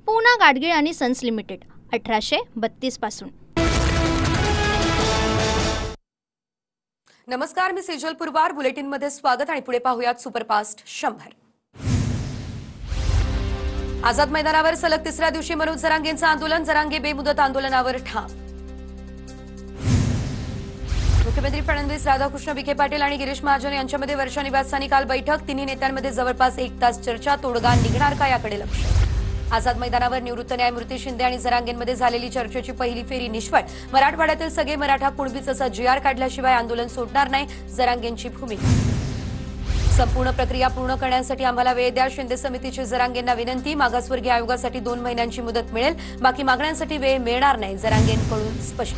पूना गाडगीळ आणि sons limited 1832 पासून। नमस्कार, मी सेजल पुरवार। बुलेटिन मध्ये स्वागत आणि पुढे पाहूयात सुपरफास्ट 100। आझाद मैदानावर सलग तिसऱ्या दिवशी मनोज जरांगेंचं आंदोलन, जरांगे बेमुदत आंदोलनावर ठाम। मुख्यमंत्री फडणवीस, राधाकृष्ण विखे पाटील आणि गिरीश महाजन यांच्यामध्ये वर्षा निवासस्थानी काल बैठक। तिन्ही नेत्यांमध्ये जवळपास 1 तास चर्चा। तोडगा निघणार का याकडे लक्ष। आझाद मैदानावर निवृत्त न्यायमूर्ती शिंदे आणि जरांगेंमध्ये झालेली चर्चेची पहिली फेरी निष्फळ। मराठवाड्यातील सगळे मराठा कुणबीच असा GR काढल्याशिवाय आंदोलन सोडणार नाही, जरांगेंची भूमिका। संपूर्ण प्रक्रिया पूर्ण करण्यासाठी आम्हाला वेळ द्या, शिंदे समितीची जरांगेंना विनंती। मागासवर्गीय आयोगासाठी 2 महिन्यांची मुदत मिळेल, बाकी मागण्यांसाठी वेळ मिळणार नाही, जरांगेंकडून स्पष्ट।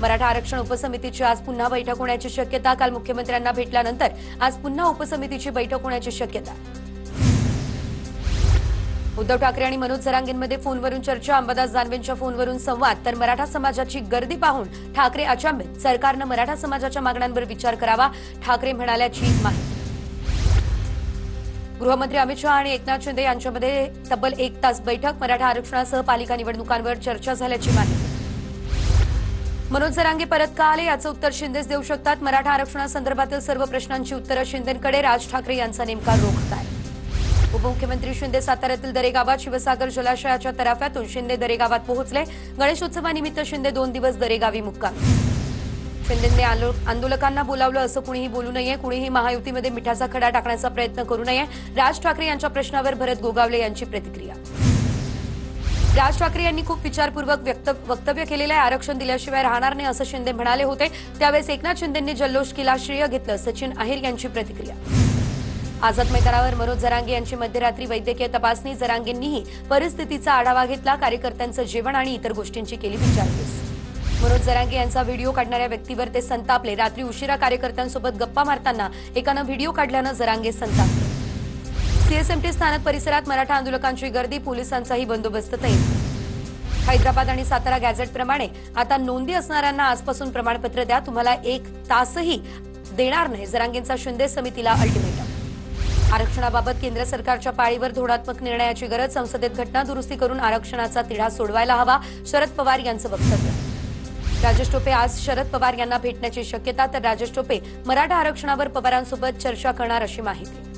मराठा आरक्षण उपसमितीची आज पुन्हा बैठक होण्याची शक्यता। काल मुख्यमंत्र्यांना भेटल्यानंतर आज पुन्हा उपसमितीची बैठक होण्याची शक्यता। उद्धव ठाकरे आणि मनोज जरांगेंमध्ये फोनवरून चर्चा, अंबादास दानवेंच्या फोनवरून संवाद। तर मराठा समाजाची गर्दी पाहून ठाकरे अचंबित, सरकारनं मराठा समाजाच्या मागण्यांवर विचार करावा, ठाकरे म्हणाल्याची माहिती। गृहमंत्री अमित शहा आणि एकनाथ शिंदे यांच्यामध्ये तब्बल 1 तास बैठक। मराठा आरक्षणासह पालिका निवडणुकांवर चर्चा झाल्याची माहिती। मनोज जरांगे परत का आले याचं उत्तर शिंदेच देऊ शकतात। मराठा आरक्षणासंदर्भातील सर्व प्रश्नांची उत्तरं शिंदेंकडे। राज ठाकरे यांचा नेमका रोख काय। उपमुख्यमंत्री शिंदे साताऱ्यातील दरेगावात शिवसागर जलाशयाच्या तराफ्यातून शिंदे दरेगावात पोहोचले। गणेशोत्सवानिमित्त शिंदे 2 दिवस दरेगावी मुक्काम। शिंदेंनी आंदोलकांना बोलावलं असं कुणीही बोलू नये, कुणीही महायुतीमध्ये मिठाचा खडा टाकण्याचा प्रयत्न करू नये। राज ठाकरे यांच्या प्रश्नावर भरत गोगावले यांची प्रतिक्रिया। राज ठाकरे यांनी खूप विचारपूर्वक वक्तव्य केलेलं आहे। आरक्षण दिल्याशिवाय राहणार नाही असं शिंदे म्हणाले होते, त्यावेळेस एकनाथ शिंदेंनी जल्लोष केला, श्रेय घेतलं, सचिन अहिर यांची प्रतिक्रिया। आझाद मैदानावर मनोज जरांगे यांची मध्यरात्री वैद्यकीय तपासणी। जरांगेंनीही परिस्थितीचा आढावा घेतला, कार्यकर्त्यांचं जेवण आणि इतर गोष्टींची केली विचारपूस। मनोज जरांगे यांचा व्हिडिओ काढणाऱ्या व्यक्तीवर ते संतापले। रात्री उशिरा कार्यकर्त्यांसोबत गप्पा मारताना एकानं व्हिडिओ काढल्यानं जरांगे संतापले। CSMT स्थानक परिसरात मराठा आंदोलकांची गर्दी, पोलिसांचाही बंदोबस्त तैनात। हैदराबाद आणि सातारा गॅझेटप्रमाणे आता नोंदी असणाऱ्यांना आजपासून प्रमाणपत्र द्या, तुम्हाला 1 तासही देणार नाही, जरांगेंचा शिंदे समितीला अल्टिमेटम। आरक्षणाबाबत केंद्र सरकारच्या पाळीवर धोरणात्मक निर्णयाची गरज, संसदेत घटना दुरुस्ती करून आरक्षणाचा तिढा सोडवायला हवा, शरद पवार यांचं वक्तव्य। राजेश टोपे आज शरद पवार यांना भेटण्याची शक्यता, तर राजेश टोपे मराठा आरक्षणावर पवारांसोबत चर्चा करणार अशी माहिती।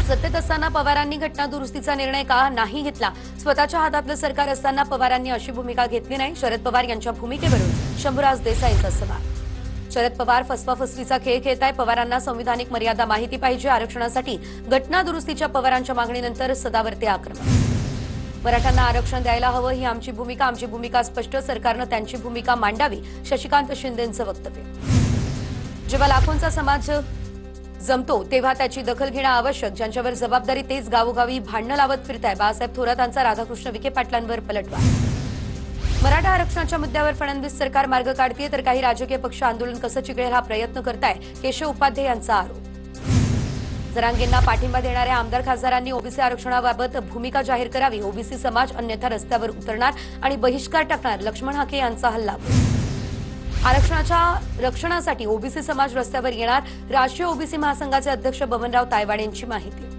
सत्तेत असताना पवारांनी घटना दुरुस्तीचा निर्णय का नाही घेतला, स्वतःच्या हातातलं सरकार असताना पवारांनी अशी भूमिका घेतली नाही, शरद पवार यांच्या भूमिकेवरून शंभूराज देसाईंचा सवाल। शरद पवार फसवाफसवीचा खेळ खेळताय, पवारांना संविधानिक मर्यादा माहिती पाहिजे, आरक्षणासाठी घटना दुरुस्तीच्या पवारांच्या मागणीनंतर सदावर्ते आक्रमण। मराठ्यांना आरक्षण द्यायला हवं ही आमची भूमिका स्पष्ट, सरकारनं त्यांची भूमिका मांडावी, शशिकांत शिंदेंचं वक्तव्य। जेव्हा लाखोंचा समाज जमतो तेव्हा त्याची दखल घेणं आवश्यक, ज्यांच्यावर जबाबदारी तेच गावोगावी भांडणं लावत फिरताय, बाळासाहेब थोरातांचा राधाकृष्ण विखे पाटलांवर पलटवार। मराठा आरक्षणाच्या मुद्द्यावर फडणवीस सरकार मार्ग काढतेय, तर काही राजकीय पक्ष आंदोलन कसं चिघळेल हा प्रयत्न करताय, केशव उपाध्ये यांचा आरोप। जरांगेंना पाठिंबा देणाऱ्या आमदार खासदारांनी ओबीसी आरक्षणाबाबत भूमिका जाहीर करावी, ओबीसी समाज अन्यथा रस्त्यावर उतरणार आणि बहिष्कार टाकणार, लक्ष्मण हाके यांचा हल्ला। आरक्षणाच्या रक्षणासाठी ओबीसी समाज रस्त्यावर येणार, राष्ट्रीय ओबीसी महासंघाचे अध्यक्ष बबनराव तायवाडे यांची माहिती।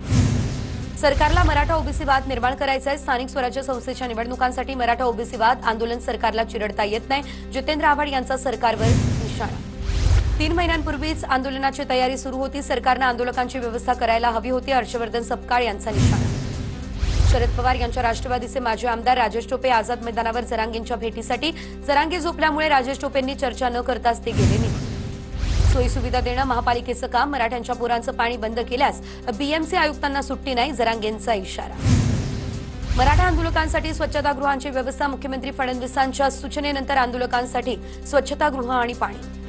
सरकारला मराठा ओबीसी वाद निर्माण करायचा आहे, स्थानिक स्वराज्य संस्थेच्या निवडणुकांसाठी मराठा ओबीसी वाद आंदोलन सरकारला चिरडता येत नाही, जितेंद्र आव्हाड यांचा सरकारवर निशाणा। 3 महिन्यांपूर्वीच आंदोलनाची तयारी सुरू होती, सरकारनं आंदोलकांची व्यवस्था करायला हवी होती, हर्षवर्धन सपकाळ यांचा निशाणा। शरद पवार यांच्या राष्ट्रवादीचे माजी आमदार राजेश टोपे आझाद मैदानावर जरांगेंच्या भेटीसाठी, जरांगे झोपल्यामुळे राजेश टोपेंनी चर्चा न करताच ते गेले निघून। सोयीसुविधा देणं महापालिकेचं काम, मराठ्यांच्या पुरांचं पाणी बंद केल्यास BMC आयुक्तांना सुट्टी नाही, जरांगेंचा इशारा। मराठा आंदोलकांसाठी स्वच्छतागृहांची व्यवस्था, मुख्यमंत्री फडणवीसांच्या सूचनेनंतर आंदोलकांसाठी स्वच्छतागृह आणि पाणी।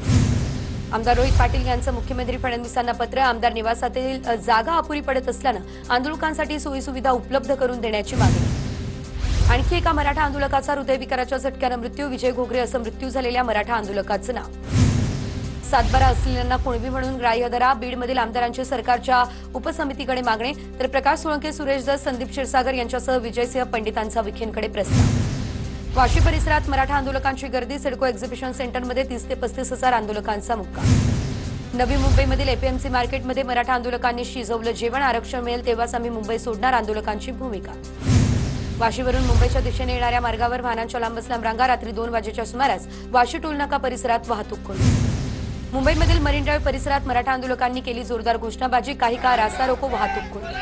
आमदार रोहित पाटील यांचं मुख्यमंत्री फडणवीसांना पत्र, आमदार निवासातील जागा अपुरी पडत असल्यानं आंदोलकांसाठी सोयीसुविधा उपलब्ध करून देण्याची मागणी। आणखी एका मराठा आंदोलकाचा हृदयविकाराच्या झटक्यानं मृत्यू, विजय घोगरे असं मृत्यू झालेल्या मराठा आंदोलकाचं नाव। 7/12 असलेल्यांना कुणबी म्हणून ग्राह्य धरा, बीडमधील आमदारांची सरकारच्या उपसमितीकडे मागणी, तर प्रकाश सोळंके, सुरेश दस, संदीप क्षीरसागर यांच्यासह विजयसिंह पंडितांचा विखेंकडे प्रस्ताव। वाशी परिसरात मराठा आंदोलकांची गर्दी, सिडको एक्झिबिशन सेंटरमध्ये 30 ते 35 हजार आंदोलकांचा मुक्काम। नवी मुंबईमधील APMC मार्केटमध्ये मराठा आंदोलकांनी शिजवलं जेवण, आरक्षण मिळेल तेव्हाच आम्ही मुंबई सोडणार, आंदोलकांची भूमिका। वाशीवरून मुंबईच्या दिशेने येणाऱ्या मार्गावर वाहनांच्या लांबच लांब रांगा रात्री 2 वाजेच्या सुमारास वाशी टोलनाका परिसरात वाहतूक कोंडी. मुंबईमधील मरीन ड्राईव्ह परिसरात मराठा आंदोलकांनी केली जोरदार घोषणाबाजी. काही काळ रास्ता रोको वाहतूक कोंडी.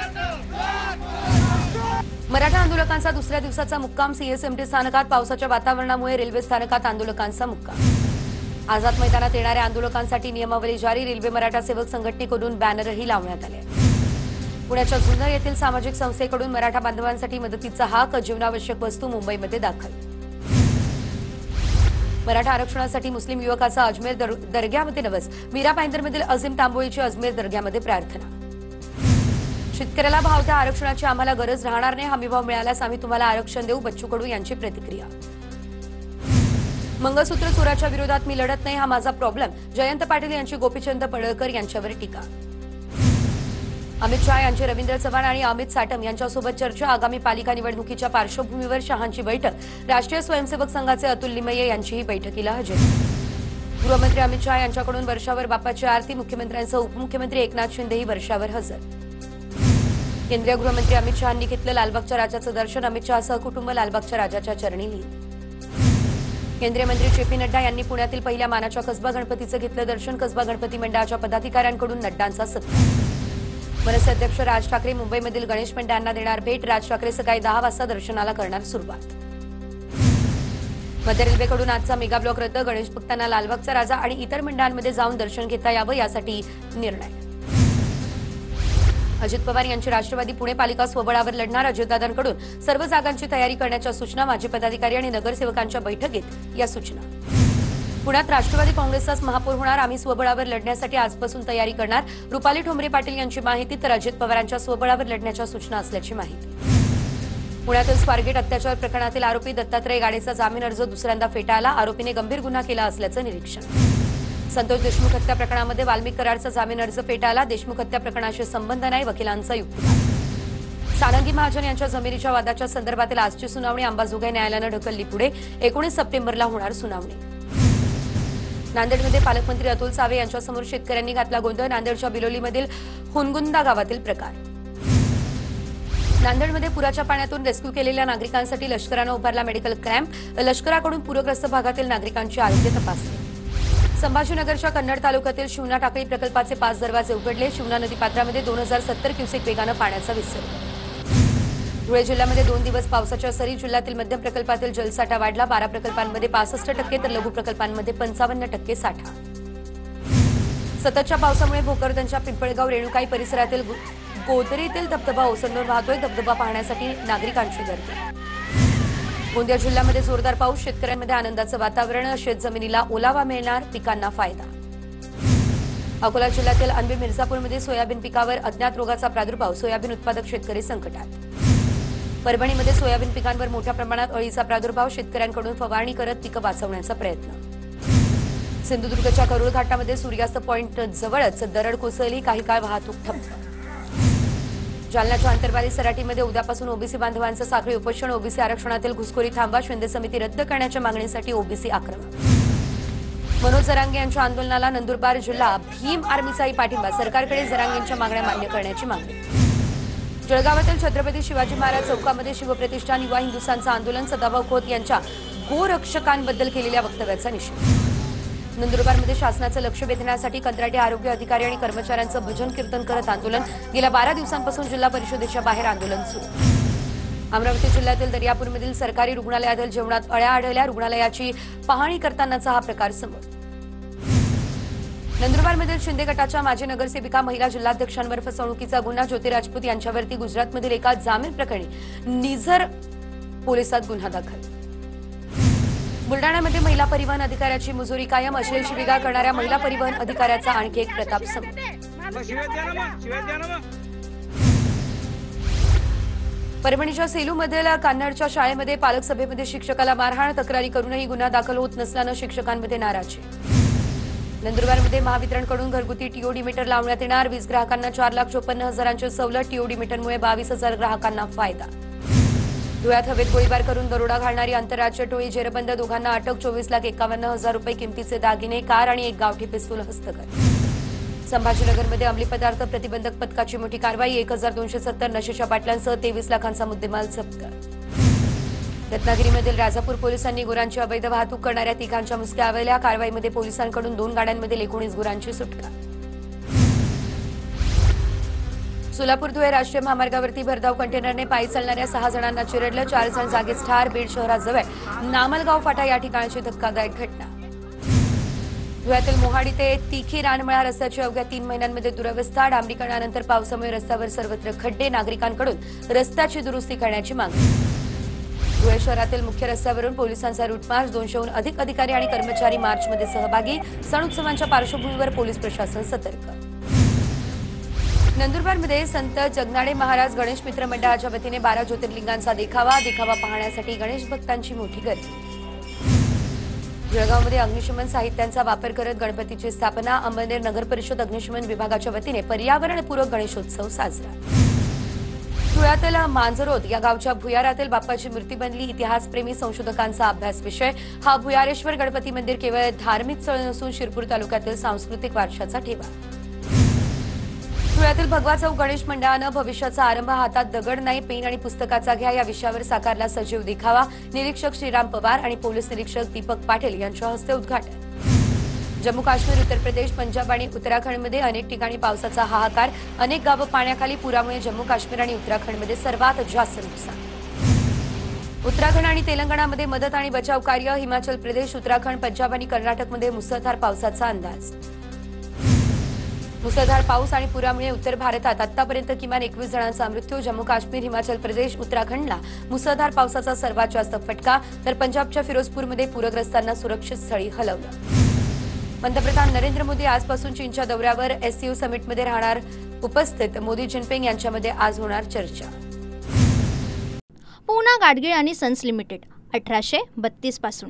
मराठा आंदोलकांचा दुसऱ्या दिवसाचा मुक्काम सीएसएमटी स्थानकात. पावसाच्या वातावरणामुळे रेल्वे स्थानकात आंदोलकांचा मुक्काम. आझाद मैदानात येणाऱ्या आंदोलकांसाठी नियमावली जारी. रेल्वे मराठा सेवक संघटनेकडून बॅनरही लावण्यात आले. पुण्याच्या जुन्नर येथील सामाजिक संस्थेकडून मराठा बांधवांसाठी मदतीचा हाक. जीवनावश्यक वस्तू मुंबईमध्ये दाखल. मराठा आरक्षणासाठी मुस्लिम युवकाचा अजमेर दर्ग्यामध्ये नवस. मीरा पायंदरमधील अझीम तांबोळीची अजमेर दर्ग्यामध्ये प्रार्थना. शेतकऱ्याला भाव त्या आरक्षणाची आम्हाला गरज राहणार नाही. हमीभाव मिळाल्यास आम्ही तुम्हाला आरक्षण देऊ. बच्चू कडू यांची प्रतिक्रिया. मंगळसूत्र चोराच्या विरोधात मी लढत नाही, हा माझा प्रॉब्लेम. जयंत पाटील यांची गोपीचंद पडळकर यांच्यावर टीका. अमित शहा यांची रवींद्र चव्हाण आणि अमित साटम यांच्यासोबत चर्चा. आगामी पालिका निवडणुकीच्या पार्श्वभूमीवर शहांची बैठक. राष्ट्रीय स्वयंसेवक संघाचे अतुल लिमये यांचीही बैठकीला हजेरी. गृहमंत्री अमित शहा यांच्याकडून वर्षावर बाप्पाची आरती. मुख्यमंत्र्यांसह उपमुख्यमंत्री एकनाथ शिंदेही वर्षावर हजर. केंद्रीय गृहमंत्री अमित शहांनी घेतलं लालबागच्या राजाचं दर्शन. अमित शहासह कुटुंब लालबागच्या राजाच्या चरणी लीन. केंद्रीय मंत्री जे.पी. नड्डा यांनी पुण्यातील पहिल्या मानाच्या कसबा गणपतीचं घेतलं दर्शन. कसबा गणपती मंडळाच्या पदाधिकाऱ्यांकडून नड्डांचा सत्कार. मनसे अध्यक्ष राज ठाकरे मुंबईमधील गणेश मंडळांना देणार भेट. राज ठाकरे सकाळी 10 वाजता दर्शनाला करणार सुरुवात. मध्य रेल्वेकडून आजचा मेगा ब्लॉक रद्द. गणेश भक्तांना लालबागचा राजा आणि इतर मंडळांमध्ये जाऊन दर्शन घेता यावं यासाठी निर्णय. अजित पवार यांची राष्ट्रवादी पुणे पालिका स्वबळावर लढणार. अजितदादांकडून सर्व जागांची तयारी करण्याच्या सूचना. माजी पदाधिकारी आणि नगरसेवकांच्या बैठकीत या सूचना. पुण्यात राष्ट्रवादी काँग्रेसचाच महापौर होणार. आम्ही स्वबळावर लढण्यासाठी आजपासून तयारी करणार. रुपाली ठोंबरे पाटील यांची माहिती. तर अजित पवारांच्या स्वबळावर लढण्याच्या सूचना असल्याची माहिती. पुण्यातील स्वारगेट अत्याचार प्रकरणातील आरोपी दत्तात्रय गाडेचा जामीन अर्ज दुसऱ्यांदा फेटाळला. आरोपीने गंभीर गुन्हा केला असल्याचं निरीक्षण. संतोष देशमुख हत्या प्रकरणामध्ये वाल्मिक कराडचा जामीन अर्ज फेटाळला. देशमुख हत्या प्रकरणाशी संबंध नाही, वकिलांचा युक्तिवाद. सारंगी महाजन यांच्या जमिनीच्या वादाच्या संदर्भातील आजची सुनावणी अंबाजोगाई न्यायालयानं ढकलली पुढे. 19 सप्टेंबरला होणार सुनावणी. नांदेडमध्ये पालकमंत्री अतुल सावे यांच्यासमोर शेतकऱ्यांनी घातला गोंधळ. नांदेडच्या बिलोलीमधील हुनगुंदा गावातील प्रकार. नांदेडमध्ये पुराच्या पाण्यातून रेस्क्यू केलेल्या नागरिकांसाठी लष्करानं उभारला मेडिकल कॅम्प. लष्कराकडून पूरग्रस्त भागातील नागरिकांची आरोग्य तपासणी. संभाजीनगरच्या कन्नड तालुक्यातील शिवना टाकळी प्रकल्पाचे 5 दरवाजे उघडले. शिवना नदीपात्रामध्ये 2070 क्युसेक वेगानं पाण्याचा विसर्ग. धुळे जिल्ह्यामध्ये 2 दिवस पावसाच्या सरी. जिल्ह्यातील मध्यम प्रकल्पातील जलसाठा वाढला. 12 प्रकल्पांमध्ये 65% तर लघु प्रकल्पांमध्ये 55% साठा. सततच्या पावसामुळे भोकरदनच्या पिंपळगाव रेणुकाई परिसरातील गोदरीतील धबधबा ओसंडून वाहतोय. धबधबा पाहण्यासाठी नागरिकांची गर्दी. गोंदिया जिल्ह्यामध्ये जोरदार पाऊस. शेतकऱ्यांमध्ये आनंदाचं वातावरण. शेतजमिनीला ओलावा मिळणार, पिकांना फायदा. अकोला जिल्ह्यातील अनबी मिर्झापूरमध्ये सोयाबीन पिकावर अज्ञात रोगाचा प्रादुर्भाव. सोयाबीन उत्पादक शेतकरी संकटात. परभणीमध्ये सोयाबीन पिकांवर मोठ्या प्रमाणात अळीचा प्रादुर्भाव. शेतकऱ्यांकडून फवारणी करत पिकं वाचवण्याचा प्रयत्न. सिंधुदुर्गच्या करूळ घाटामध्ये सूर्यास्त पॉइंट जवळच दरड कोसळली. काही काळ वाहतूक ठप्प. जालन्याच्या अंतरवाली सराटीमध्ये उद्यापासून ओबीसी बांधवांचं साखळी उपोषण. ओबीसी आरक्षणातील घुसखोरी थांबवा. शिंदे समिती रद्द करण्याच्या मागणीसाठी ओबीसी आक्रमक. मनोज जरांगे यांच्या आंदोलनाला नंदुरबार जिल्हा भीम आर्मीचाही पाठिंबा. सरकारकडे जरांगेंच्या मागण्या मान्य करण्याची मागणी. जळगावातील छत्रपती शिवाजी महाराज चौकामध्ये शिवप्रतिष्ठान युवा हिंदुस्थानचं आंदोलन. सदाभाऊ खोत यांच्या गोरक्षकांबद्दल केलेल्या वक्तव्याचा निषेध. नंदुरबारमध्ये शासनाचं लक्ष वेधण्यासाठी कंत्राटी आरोग्य अधिकारी आणि कर्मचाऱ्यांचं भजन कीर्तन करत आंदोलन. गेल्या 12 दिवसांपासून जिल्हा परिषदेच्या बाहेर आंदोलन सुरू. अमरावती जिल्ह्यातील दर्यापूरमधील सरकारी रुग्णालयातील जेवणात अळ्या आढळल्या. रुग्णालयाची पाहणी करतानाचा हा प्रकार समोर. नंदुरबारमधील शिंदे गटाच्या माजी नगरसेविका महिला जिल्हाध्यक्षांवर फसवणुकीचा गुन्हा. ज्योती राजपूत यांच्यावरती गुजरातमधील एका जामीन प्रकरणी निझर पोलिसात गुन्हा दाखल. बुलडाण्यामध्ये महिला परिवहन अधिकाऱ्याची मुजोरी कायम. अश्लील शिवीगाळ करणाऱ्या महिला परिवहन अधिकाऱ्याचा आणखी एक प्रताप समोर. परभणीच्या सेलूमधील कान्हाडच्या शाळेमध्ये पालक सभेमध्ये शिक्षकाला मारहाण. तक्रारी करूनही गुन्हा दाखल होत नसल्यानं शिक्षकांमध्ये नाराजी. नंदुरबारमध्ये महावितरणकडून घरगुती टीओडी मीटर लावण्यात येणार. वीज ग्राहकांना 4,54,000ची सवलत. टीओडी मीटरमुळे 22,000 ग्राहकांना फायदा. धुळ्यात हवेत गोळीबार करून दरोडा घालणारी आंतरराज्य टोळी जेरबंद. दोघांना अटक. 24,51,000 रुपये किमतीचे दागिने, कार आणि एक गावठी पिस्तूल हस्तगत. संभाजीनगरमध्ये अंमली पदार्थ प्रतिबंधक पथकाची मोठी कारवाई. 1,270 नशेच्या बाटल्यांसह 23 लाखांचा मुद्देमाल जप्त. रत्नागिरीमधील राजापूर पोलिसांनी गुरांची अवैध वाहतूक करणाऱ्या तिघांच्या मुसक्या आवळल्या. कारवाईमध्ये पोलिसांकडून 2 गाड्यांमधील 19 गुरांची सुटका. सोलापूर धुळे राष्ट्रीय महामार्गावरती भरधाव कंटेनरने पायी चालणाऱ्या 6 जणांना चिरडलं. 4 जण जागीच ठार. बीड शहराजवळ नामलगाव फाटा या ठिकाणची धक्कादायक घटना. धुळ्यातील मोहाडी ते तिखी रानमळा रस्त्याची अवघ्या 3 महिन्यांमध्ये दुरवस्था. डांबरीकरणानंतर पावसामुळे रस्त्यावर सर्वत्र खड्डे. नागरिकांकडून रस्त्याची दुरुस्ती करण्याची मागणी. धुळे शहरातील मुख्य रस्त्यावरून पोलिसांचा रूट मार्च. 200हून अधिक अधिकारी आणि कर्मचारी मार्चमध्ये सहभागी. सण उत्सवांच्या पार्श्वभूमीवर पोलीस प्रशासन सतर्क. नंदुरबारमध्ये संत जगनाडे महाराज गणेश मित्र मंडळाच्या वतीने 12 ज्योतिर्लिंगांचा देखावा पाहण्यासाठी गणेश भक्तांची मोठी गर्दी. जळगावमध्ये अग्निशमन साहित्यांचा वापर करत गणपतीची स्थापना. अंबरनेर नगर परिषद अग्निशमन विभागाच्या वतीने पर्यावरणपूरक गणेशोत्सव साजरा. धुळ्यातील मांजरोद या गावच्या भुयारातील बाप्पाची मूर्ती बनली. इतिहासप्रेमी संशोधकांचा अभ्यास विषय. हा भुयारेश्वर गणपती मंदिर केवळ धार्मिक स्थळ नसून शिरपूर तालुक्यातील सांस्कृतिक वारशाचा ठेवा. धुळ्यातील भगवा चौक गणेश मंडळानं भविष्याचा आरंभ हातात दगड नाही पेन आणि पुस्तकाचा घ्या या विषयावर साकारला सजीव देखावा. निरीक्षक श्रीराम पवार आणि पोलीस निरीक्षक दीपक पाटील यांच्या हस्ते उद्घाटन. जम्मू काश्मीर, उत्तर प्रदेश, पंजाब आणि उत्तराखंडमध्ये अनेक ठिकाणी पावसाचा हाहाकार. अनेक गावं पाण्याखाली. पुरामुळे जम्मू काश्मीर आणि उत्तराखंडमध्ये सर्वात जास्त नुकसान. उत्तराखंड आणि तेलंगणामध्ये मदत आणि बचाव कार्य. हिमाचल प्रदेश, उत्तराखंड, पंजाब आणि कर्नाटकमध्ये मुसळधार पावसाचा अंदाज. मुसळधार पाऊस आणि पुरामुळे उत्तर भारतात आतापर्यंत किमान 21 जणांचा मृत्यू. जम्मू काश्मीर, हिमाचल प्रदेश, उत्तराखंडला मुसळधार पावसाचा सर्वात जास्त फटका. तर पंजाबच्या फिरोजपूरमध्ये पूरग्रस्तांना सुरक्षित स्थळी हलवलं. पंतप्रधान नरेंद्र मोदी आजपासून चीनच्या दौऱ्यावर. एससीओ समिटमध्ये राहणार उपस्थित. मोदी जिनपिंग यांच्यामध्ये आज होणार चर्चा. पूना गाडगीळ आणि सन्स लिमिटेड 1832 पासून